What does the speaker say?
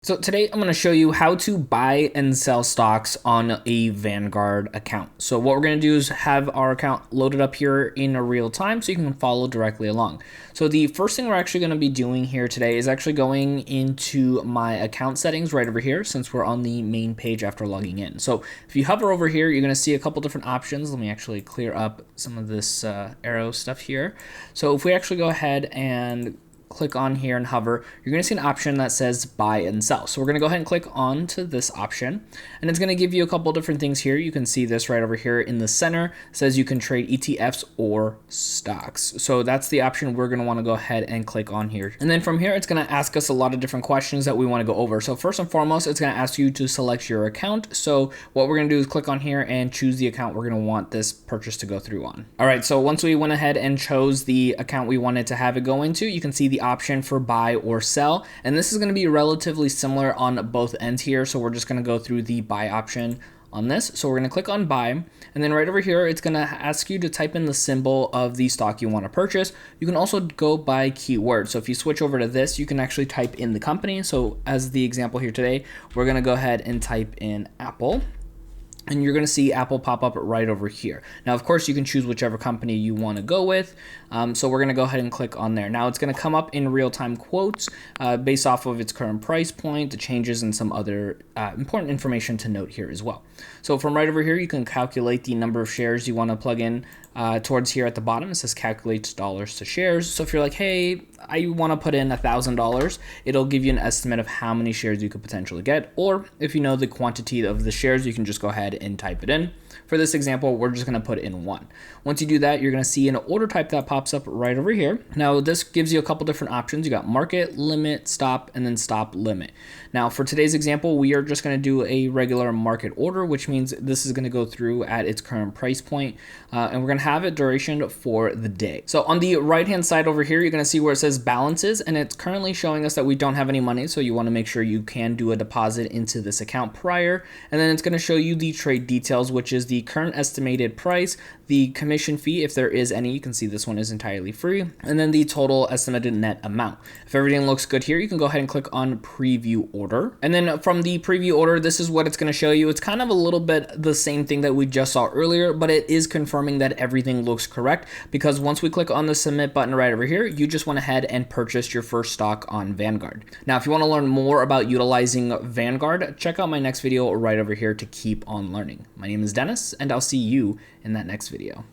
So today I'm going to show you how to buy and sell stocks on a Vanguard account. So what we're going to do is have our account loaded up here in a real time so you can follow directly along. So the first thing we're actually going to be doing here today is actually going into my account settings right over here since we're on the main page after logging in. So if you hover over here, you're going to see a couple different options. Let me actually clear up some of this arrow stuff here. So if we actually go ahead and click on here and hover, you're going to see an option that says buy and sell. So we're going to go ahead and click on to this option, and it's going to give you a couple different things here. You can see this right over here in the center. It says you can trade ETFs or stocks. So that's the option we're going to want to go ahead and click on here. And then from here, it's going to ask us a lot of different questions that we want to go over. So first and foremost, it's going to ask you to select your account. So what we're going to do is click on here and choose the account we're going to want this purchase to go through on. All right, so once we went ahead and chose the account we wanted to have it go into, you can see the option for buy or sell, and this is going to be relatively similar on both ends here. So we're just going to go through the buy option on this. So we're going to click on buy, and then right over here it's going to ask you to type in the symbol of the stock you want to purchase. You can also go by keyword. So if you switch over to this, you can actually type in the company. So as the example here today, we're going to go ahead and type in Apple, and you're going to see Apple pop up right over here. Now, of course, you can choose whichever company you want to go with. So we're going to go ahead and click on there. Now, it's going to come up in real-time quotes based off of its current price point, the changes, and some other important information to note here as well. So from right over here, you can calculate the number of shares you want to plug in towards here at the bottom. It says calculates dollars to shares. So if you're like, hey, I want to put in $1,000, it'll give you an estimate of how many shares you could potentially get. Or if you know the quantity of the shares, you can just go ahead and type it in. For this example, we're just going to put in 1. Once you do that, you're going to see an order type that pops up right over here. Now, this gives you a couple different options. You got market, limit, stop, and then stop limit. Now, for today's example, we are just going to do a regular market order, which means this is going to go through at its current price point, and we're going to have it duration for the day. So on the right-hand side over here, you're going to see where it says balances, and it's currently showing us that we don't have any money, so you want to make sure you can do a deposit into this account prior, and then it's going to show you the trade details, which is the current estimated price, the commission fee, if there is any. You can see this one is entirely free, and then the total estimated net amount. If everything looks good here, you can go ahead and click on preview order, and then from the preview order, this is what it's going to show you. It's kind of a little bit the same thing that we just saw earlier, but it is confirming that everything looks correct, because once we click on the submit button right over here, you just went ahead and purchased your first stock on Vanguard. Now, if you want to learn more about utilizing Vanguard, check out my next video right over here to keep on learning. My name is Dennis, and I'll see you in that next video.